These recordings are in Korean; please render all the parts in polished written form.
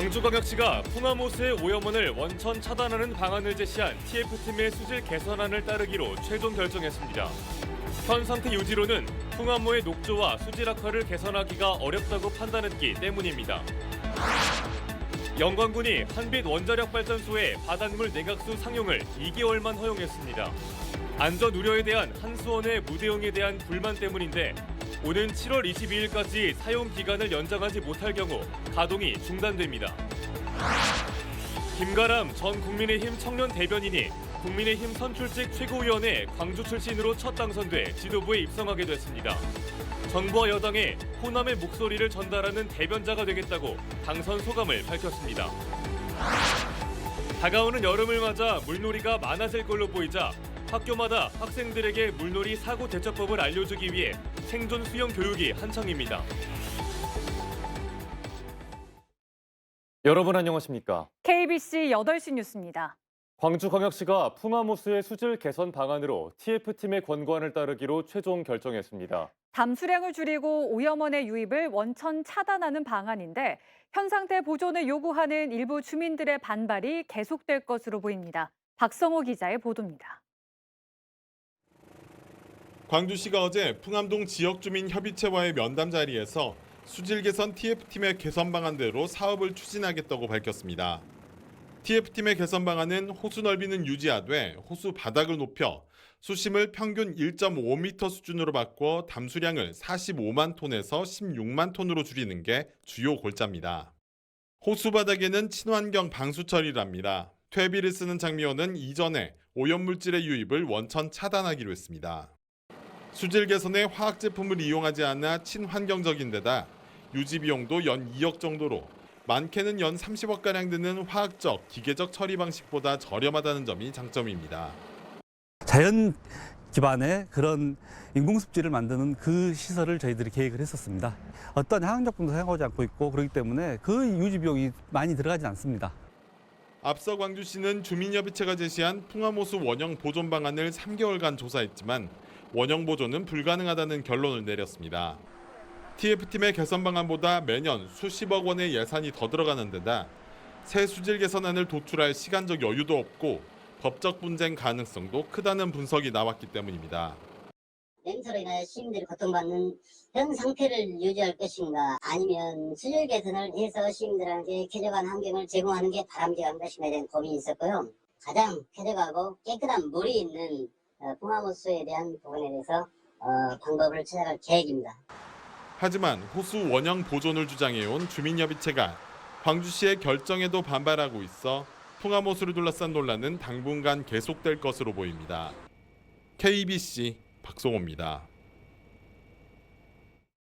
광주광역시가 풍암호수의 오염원을 원천 차단하는 방안을 제시한 TF팀의 수질 개선안을 따르기로 최종 결정했습니다. 현 상태 유지로는 풍암호의 녹조와 수질 악화를 개선하기가 어렵다고 판단했기 때문입니다. 영광군이 한빛 원자력발전소의 바닷물 냉각수 상용을 2개월만 허용했습니다. 안전 우려에 대한 한수원의 무대응에 대한 불만 때문인데 오는 7월 22일까지 사용 기간을 연장하지 못할 경우 가동이 중단됩니다. 김가람 전 국민의힘 청년 대변인이 국민의힘 선출직 최고위원회 광주 출신으로 첫 당선돼 지도부에 입성하게 됐습니다. 정부와 여당에 호남의 목소리를 전달하는 대변자가 되겠다고 당선 소감을 밝혔습니다. 다가오는 여름을 맞아 물놀이가 많아질 걸로 보이자 학교마다 학생들에게 물놀이 사고 대처법을 알려주기 위해 생존 수영 교육이 한창입니다. 여러분 안녕하십니까? KBC 8시 뉴스입니다. 광주광역시가 풍암호수의 수질 개선 방안으로 TF팀의 권고안을 따르기로 최종 결정했습니다. 담수량을 줄이고 오염원의 유입을 원천 차단하는 방안인데 현 상태 보존을 요구하는 일부 주민들의 반발이 계속될 것으로 보입니다. 박성호 기자의 보도입니다. 광주시가 어제 풍암동 지역주민협의체와의 면담 자리에서 수질 개선 TF팀의 개선 방안대로 사업을 추진하겠다고 밝혔습니다. TF팀의 개선 방안은 호수 넓이는 유지하되 호수 바닥을 높여 수심을 평균 1.5m 수준으로 바꿔 담수량을 45만 톤에서 16만 톤으로 줄이는 게 주요 골자입니다. 호수 바닥에는 친환경 방수처리랍니다. 퇴비를 쓰는 장미원은 이전에 오염물질의 유입을 원천 차단하기로 했습니다. 수질 개선에 화학 제품을 이용하지 않아 친환경적인 데다 유지 비용도 연 2억 정도로 많게는 연 30억가량 드는 화학적, 기계적 처리 방식보다 저렴하다는 점이 장점입니다. 자연 기반의 그런 인공습지를 만드는 그 시설을 저희들이 계획을 했었습니다. 어떤 화학약품도 사용하지 않고 있고 그렇기 때문에 그 유지 비용이 많이 들어가지 않습니다. 앞서 광주시는 주민협의체가 제시한 풍암호수 원형 보존 방안을 3개월간 조사했지만 원형 보존은 불가능하다는 결론을 내렸습니다. TF팀의 개선 방안보다 매년 수십억 원의 예산이 더 들어가는 데다 새 수질 개선안을 도출할 시간적 여유도 없고 법적 분쟁 가능성도 크다는 분석이 나왔기 때문입니다. 냉소로 인하여 시민들이 고통받는 현 상태를 유지할 것인가 아니면 수질 개선을 해서 시민들에게 쾌적한 환경을 제공하는 게 바람직한 것인가에 대한 고민이 있었고요. 가장 쾌적하고 깨끗한 물이 있는 풍암호수에 대한 부분에 대해서 방법을 찾아갈 계획입니다. 하지만 호수 원형 보존을 주장해온 주민협의체가 광주시의 결정에도 반발하고 있어 풍암호수를 둘러싼 논란은 당분간 계속될 것으로 보입니다. KBC 박성호입니다.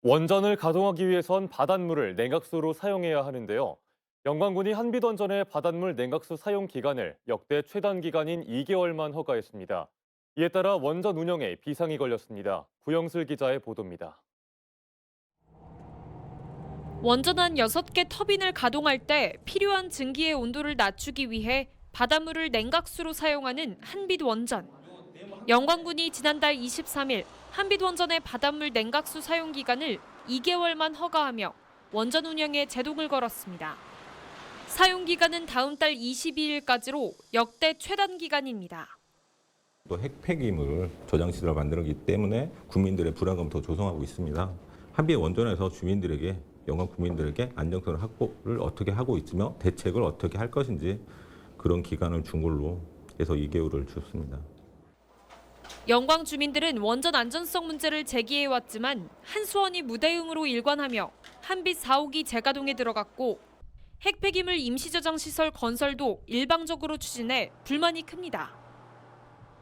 원전을 가동하기 위해선 바닷물을 냉각수로 사용해야 하는데요. 영광군이 한빛원전의 바닷물 냉각수 사용 기간을 역대 최단 기간인 2개월만 허가했습니다. 이에 따라 원전 운영에 비상이 걸렸습니다. 구영슬 기자의 보도입니다. 원전 안 6개 터빈을 가동할 때 필요한 증기의 온도를 낮추기 위해 바닷물을 냉각수로 사용하는 한빛원전. 영광군이 지난달 23일 한빛원전의 바닷물 냉각수 사용 기간을 2개월만 허가하며 원전 운영에 제동을 걸었습니다. 사용 기간은 다음 달 22일까지로 역대 최단 기간입니다. 또 핵폐기물 저장시설을 만들기 때문에 국민들의 불안감을 더 조성하고 있습니다. 한빛 원전에서 주민들에게 영광 국민들에게 안정성을 확보를 어떻게 하고 있으며 대책을 어떻게 할 것인지 그런 기간을 준 걸로 해서 2개월을 줬습니다. 영광 주민들은 원전 안전성 문제를 제기해왔지만 한수원이 무대응으로 일관하며 한빛 4호기 재가동에 들어갔고 핵폐기물 임시저장시설 건설도 일방적으로 추진해 불만이 큽니다.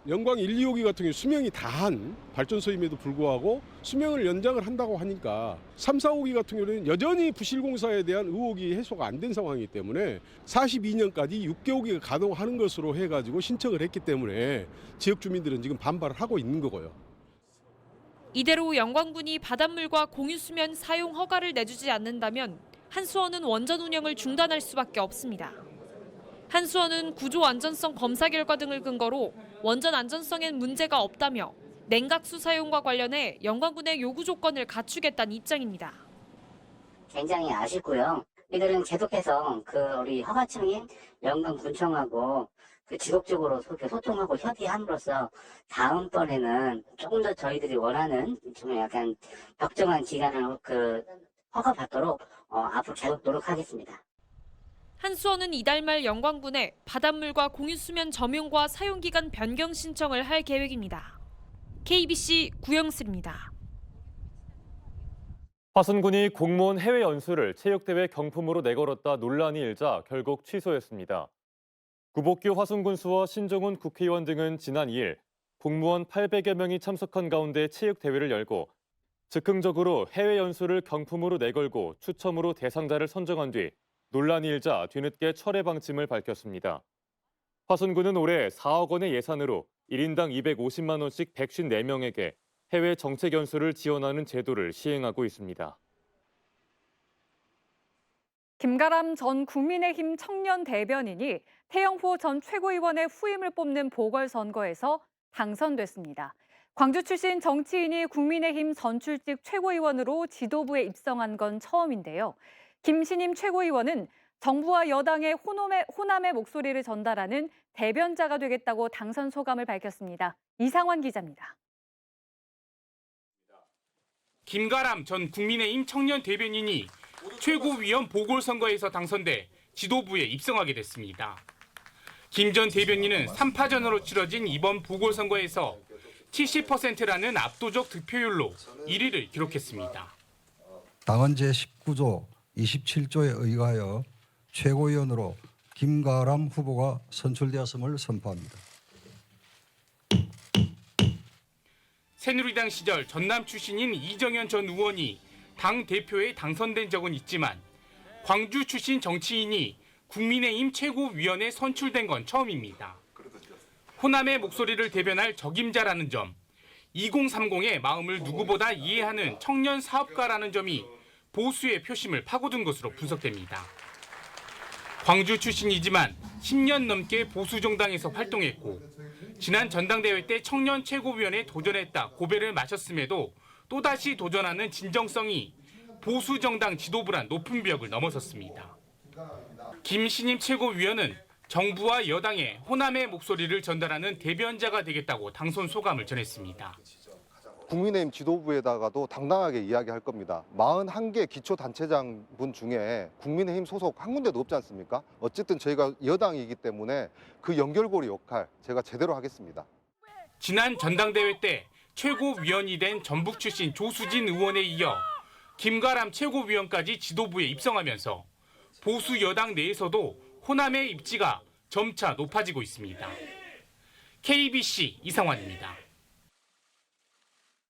영광 1, 2호기 같은 경우 수명이 다한 발전소임에도 불구하고 수명을 연장을 한다고 하니까 3, 4호기 같은 경우는 여전히 부실공사에 대한 의혹이 해소가 안 된 상황이기 때문에 42년까지 6개호기가 가동하는 것으로 해가지고 신청을 했기 때문에 지역 주민들은 지금 반발을 하고 있는 거고요. 이대로 영광군이 바닷물과 공유수면 사용 허가를 내주지 않는다면 한수원은 원전 운영을 중단할 수밖에 없습니다. 한수원은 구조 안전성 검사 결과 등을 근거로 원전 안전성엔 문제가 없다며 냉각수 사용과 관련해 영광군의 요구 조건을 갖추겠다는 입장입니다. 굉장히 아쉽고요. 이들은 계속해서 우리 허가청인 영광군청하고 지속적으로 소통하고 협의함으로써 다음번에는 조금 더 저희들이 원하는 좀 약간 적정한 기간을 허가받도록 앞으로 계속 노력하겠습니다. 한수원은 이달 말 영광군에 바닷물과 공유수면 점용과 사용기간 변경 신청을 할 계획입니다. KBC 구영슬입니다. 화순군이 공무원 해외 연수를 체육대회 경품으로 내걸었다 논란이 일자 결국 취소했습니다. 구복규 화순군수와 신종훈 국회의원 등은 지난 2일 공무원 800여 명이 참석한 가운데 체육대회를 열고 즉흥적으로 해외 연수를 경품으로 내걸고 추첨으로 대상자를 선정한 뒤 논란이 일자 뒤늦게 철회 방침을 밝혔습니다. 화순군은 올해 4억 원의 예산으로 1인당 250만 원씩 154명에게 해외 정책 연수를 지원하는 제도를 시행하고 있습니다. 김가람 전 국민의힘 청년 대변인이 태영호 전 최고위원의 후임을 뽑는 보궐선거에서 당선됐습니다. 광주 출신 정치인이 국민의힘 선출직 최고위원으로 지도부에 입성한 건 처음인데요. 김신임 최고위원은 정부와 여당의 호남의 목소리를 전달하는 대변자가 되겠다고 당선 소감을 밝혔습니다. 이상환 기자입니다. 김가람 전 국민의힘 청년 대변인이 최고위원 보궐선거에서 당선돼 지도부에 입성하게 됐습니다. 김 전 대변인은 3파전으로 치러진 이번 보궐선거에서 70%라는 압도적 득표율로 1위를 기록했습니다. 당헌 제19조 27조에 의하여 최고위원으로 김가람 후보가 선출되었음을 선포합니다. 새누리당 시절 전남 출신인 이정현 전 의원이 당 대표에 당선된 적은 있지만 광주 출신 정치인이 국민의힘 최고위원에 선출된 건 처음입니다. 호남의 목소리를 대변할 적임자라는 점, 2030의 마음을 누구보다 이해하는 청년 사업가라는 점이 보수의 표심을 파고든 것으로 분석됩니다. 광주 출신이지만 10년 넘게 보수 정당에서 활동했고 지난 전당대회 때 청년 최고위원에 도전했다 고배를 마셨음에도 또다시 도전하는 진정성이 보수 정당 지도부란 높은 벽을 넘어섰습니다. 김신임 최고위원은 정부와 여당의 호남의 목소리를 전달하는 대변자가 되겠다고 당선 소감을 전했습니다. 국민의힘 지도부에다가도 당당하게 이야기할 겁니다. 41개 기초단체장 분 중에 국민의힘 소속 한 군데도 없지 않습니까? 어쨌든 저희가 여당이기 때문에 그 연결고리 역할 제가 제대로 하겠습니다. 지난 전당대회 때 최고위원이 된 전북 출신 조수진 의원에 이어 김가람 최고위원까지 지도부에 입성하면서 보수 여당 내에서도 호남의 입지가 점차 높아지고 있습니다. KBC 이상환입니다.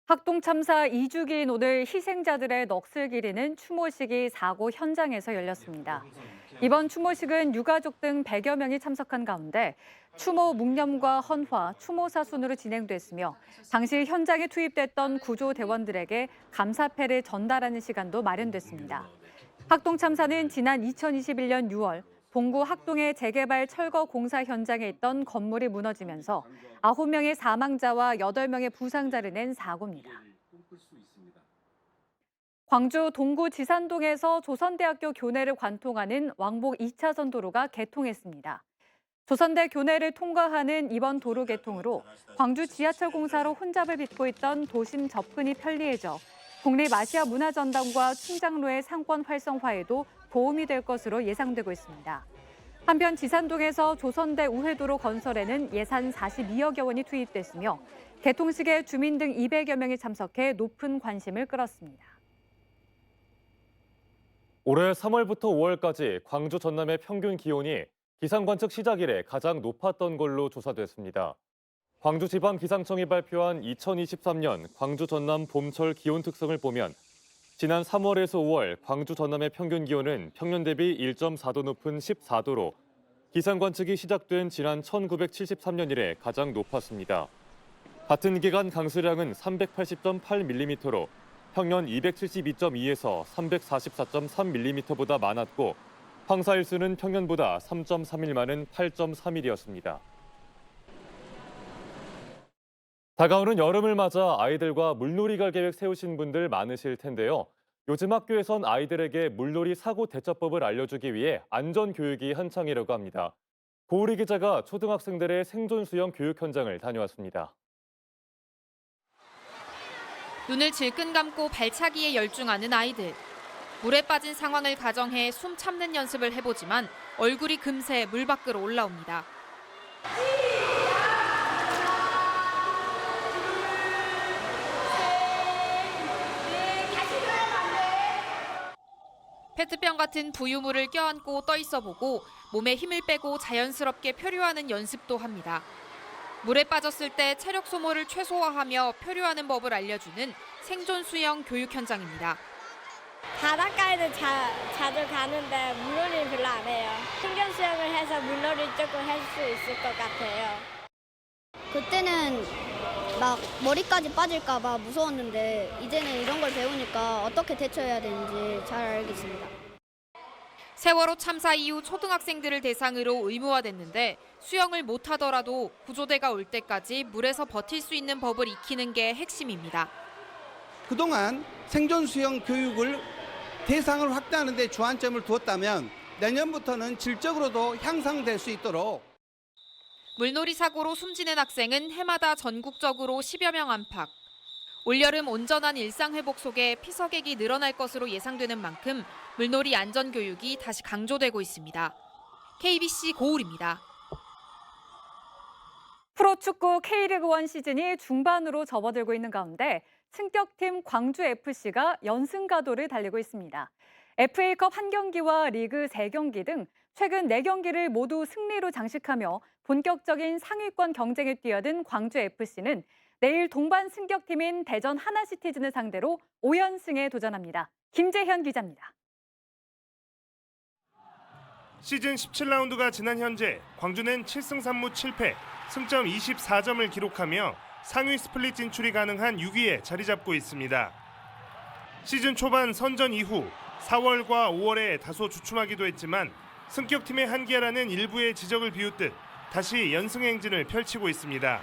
학동 참사 2주기인 오늘 희생자들의 넋을 기리는 추모식이 사고 현장에서 열렸습니다. 이번 추모식은 유가족 등 100여 명이 참석한 가운데 추모 묵념과 헌화, 추모사 순으로 진행됐으며 당시 현장에 투입됐던 구조대원들에게 감사패를 전달하는 시간도 마련됐습니다. 학동 참사는 지난 2021년 6월 동구 학동의 재개발 철거 공사 현장에 있던 건물이 무너지면서 9명의 사망자와 8명의 부상자를 낸 사고입니다. 광주 동구 지산동에서 조선대학교 교내를 관통하는 왕복 2차선 도로가 개통했습니다. 조선대 교내를 통과하는 이번 도로 개통으로 광주 지하철 공사로 혼잡을 빚고 있던 도심 접근이 편리해져 국립아시아 문화전당과 충장로의 상권 활성화에도 도움이 될 것으로 예상되고 있습니다. 한편 지산동에서 조선대 우회도로 건설에는 예산 42억여 원이 투입됐으며 개통식에 주민 등 200여 명이 참석해 높은 관심을 끌었습니다. 올해 3월부터 5월까지 광주 전남의 평균 기온이 기상관측 시작 이래 가장 높았던 걸로 조사됐습니다. 광주지방기상청이 발표한 2023년 광주 전남 봄철 기온 특성을 보면 지난 3월에서 5월 광주 전남의 평균 기온은 평년 대비 1.4도 높은 14도로 기상관측이 시작된 지난 1973년 이래 가장 높았습니다. 같은 기간 강수량은 380.8mm로 평년 272.2에서 344.3mm보다 많았고 황사일수는 평년보다 3.3일 많은 8.3일이었습니다. 다가오는 여름을 맞아 아이들과 물놀이 갈 계획 세우신 분들 많으실 텐데요. 요즘 학교에선 아이들에게 물놀이 사고 대처법을 알려주기 위해 안전 교육이 한창이라고 합니다. 고우리 기자가 초등학생들의 생존 수영 교육 현장을 다녀왔습니다. 눈을 질끈 감고 발차기에 열중하는 아이들. 물에 빠진 상황을 가정해 숨 참는 연습을 해보지만 얼굴이 금세 물 밖으로 올라옵니다. 페트병 같은 부유물을 껴안고 떠 있어 보고 몸에 힘을 빼고 자연스럽게 표류하는 연습도 합니다. 물에 빠졌을 때 체력 소모를 최소화하며 표류하는 법을 알려주는 생존 수영 교육 현장입니다. 바닷가에는 자주 가는데 물놀이는 별로 안 해요. 생존 수영을 해서 물놀이 조금 할 수 있을 것 같아요. 그때는 막 머리까지 빠질까 봐 무서웠는데 이제는 이런 걸 배우니까 어떻게 대처해야 되는지 잘 알겠습니다. 세월호 참사 이후 초등학생들을 대상으로 의무화됐는데 수영을 못하더라도 구조대가 올 때까지 물에서 버틸 수 있는 법을 익히는 게 핵심입니다. 그동안 생존 수영 교육을 대상을 확대하는 데 주안점을 두었다면 내년부터는 질적으로도 향상될 수 있도록 물놀이 사고로 숨지는 학생은 해마다 전국적으로 10여 명 안팎. 올여름 온전한 일상 회복 속에 피서객이 늘어날 것으로 예상되는 만큼 물놀이 안전 교육이 다시 강조되고 있습니다. KBC 고울입니다. 프로축구 K리그1 시즌이 중반으로 접어들고 있는 가운데 승격팀 광주FC가 연승 가도를 달리고 있습니다. FA컵 1경기와 리그 3경기 등 최근 4경기를 모두 승리로 장식하며 본격적인 상위권 경쟁에 뛰어든 광주FC는 내일 동반 승격팀인 대전 하나시티즌을 상대로 5연승에 도전합니다. 김재현 기자입니다. 시즌 17라운드가 지난 현재 광주는 7승 3무 7패, 승점 24점을 기록하며 상위 스플릿 진출이 가능한 6위에 자리 잡고 있습니다. 시즌 초반 선전 이후 4월과 5월에 다소 주춤하기도 했지만 승격팀의 한계라는 일부의 지적을 비웃듯 다시 연승 행진을 펼치고 있습니다.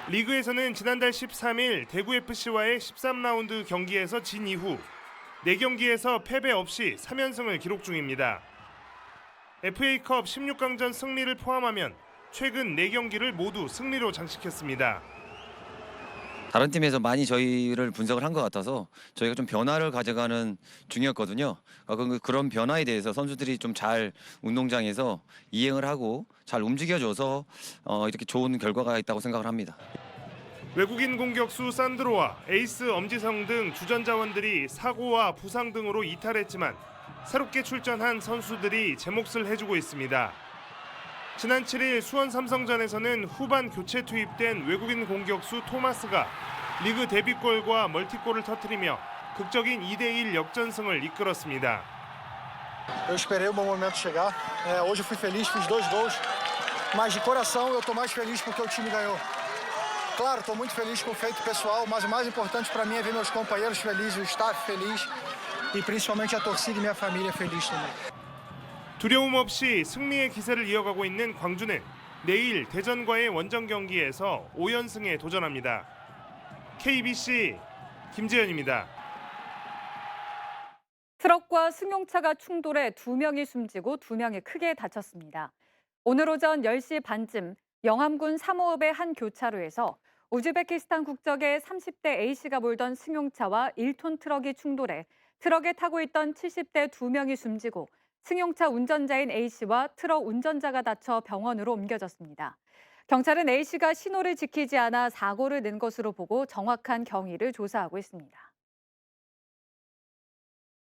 리그에서는 지난달 13일 대구FC와의 13라운드 경기에서 진 이후 4경기에서 패배 없이 3연승을 기록 중입니다. FA컵 16강전 승리를 포함하면 최근 4경기를 모두 승리로 장식했습니다. 다른 팀에서 많이 저희를 분석을 한 것 같아서 저희가 좀 변화를 가져가는 중이었거든요. 그런 변화에 대해서 선수들이 좀 잘 운동장에서 이행을 하고 잘 움직여줘서 이렇게 좋은 결과가 있다고 생각을 합니다. 외국인 공격수 산드로와 에이스 엄지성 등 주전 자원들이 사고와 부상 등으로 이탈했지만 새롭게 출전한 선수들이 제 몫을 해주고 있습니다. 지난 7일 수원 삼성전에서는 후반 교체 투입된 외국인 공격수 토마스가 리그 데뷔골과 멀티골을 터뜨리며 극적인 2대1 역전승을 이끌었습니다. Eu esperei o bom momento chegar. Hoje eu fui feliz, fiz 2 gols, mas de coração eu estou mais feliz porque o time ganhou. Claro, estou muito feliz com o feito pessoal, mas o mais importante para mim é ver meus companheiros felizes, o staff feliz e principalmente a torcida e minha família feliz também. 두려움 없이 승리의 기세를 이어가고 있는 광주는 내일 대전과의 원정 경기에서 5연승에 도전합니다. KBC 김재현입니다. 트럭과 승용차가 충돌해 2명이 숨지고 2명이 크게 다쳤습니다. 오늘 오전 10시 반쯤 영암군 삼호읍의 한 교차로에서 우즈베키스탄 국적의 30대 A씨가 몰던 승용차와 1톤 트럭이 충돌해 트럭에 타고 있던 70대 2명이 숨지고 승용차 운전자인 A씨와 트럭 운전자가 다쳐 병원으로 옮겨졌습니다. 경찰은 A씨가 신호를 지키지 않아 사고를 낸 것으로 보고 정확한 경위를 조사하고 있습니다.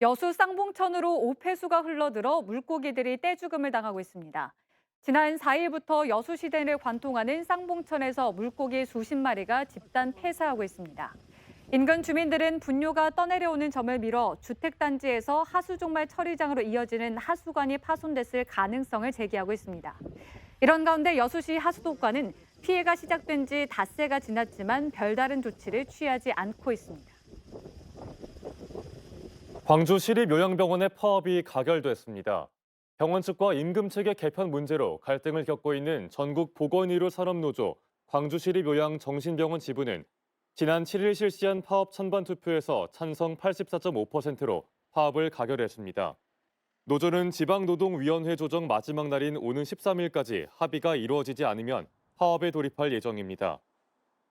여수 쌍봉천으로 오폐수가 흘러들어 물고기들이 떼죽음을 당하고 있습니다. 지난 4일부터 여수시내를 관통하는 쌍봉천에서 물고기 수십 마리가 집단 폐사하고 있습니다. 인근 주민들은 분뇨가 떠내려오는 점을 미뤄 주택단지에서 하수종말 처리장으로 이어지는 하수관이 파손됐을 가능성을 제기하고 있습니다. 이런 가운데 여수시 하수도과는 피해가 시작된 지 닷새가 지났지만 별다른 조치를 취하지 않고 있습니다. 광주시립요양병원의 파업이 가결됐습니다. 병원 측과 임금 체계 개편 문제로 갈등을 겪고 있는 전국 보건의료 산업노조 광주시립요양정신병원 지부는 지난 7일 실시한 파업 찬반 투표에서 찬성 84.5%로 파업을 가결했습니다. 노조는 지방노동위원회 조정 마지막 날인 오는 13일까지 합의가 이루어지지 않으면 파업에 돌입할 예정입니다.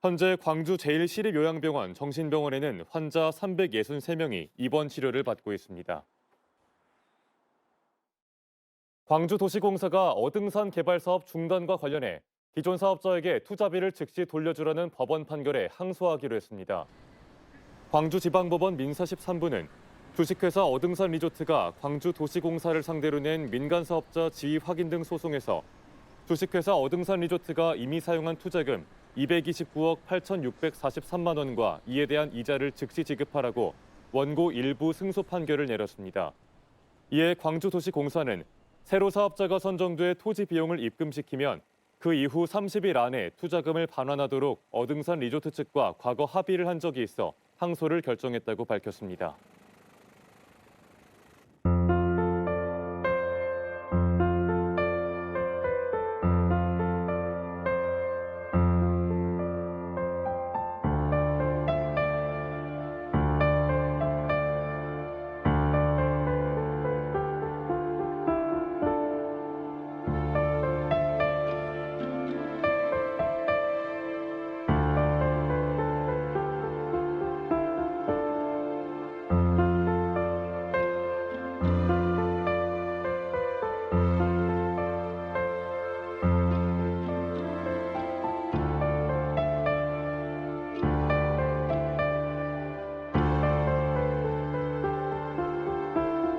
현재 광주 제1시립요양병원 정신병원에는 환자 363명이 입원 치료를 받고 있습니다. 광주도시공사가 어등산 개발 사업 중단과 관련해 기존 사업자에게 투자비를 즉시 돌려주라는 법원 판결에 항소하기로 했습니다. 광주지방법원 민사 13부는 주식회사 어등산 리조트가 광주도시공사를 상대로 낸 민간사업자 지위 확인 등 소송에서 주식회사 어등산 리조트가 이미 사용한 투자금 229억 8,643만 원과 이에 대한 이자를 즉시 지급하라고 원고 일부 승소 판결을 내렸습니다. 이에 광주도시공사는 새로 사업자가 선정돼 토지 비용을 입금시키면 그 이후 30일 안에 투자금을 반환하도록 어등산 리조트 측과 과거 합의를 한 적이 있어 항소를 결정했다고 밝혔습니다.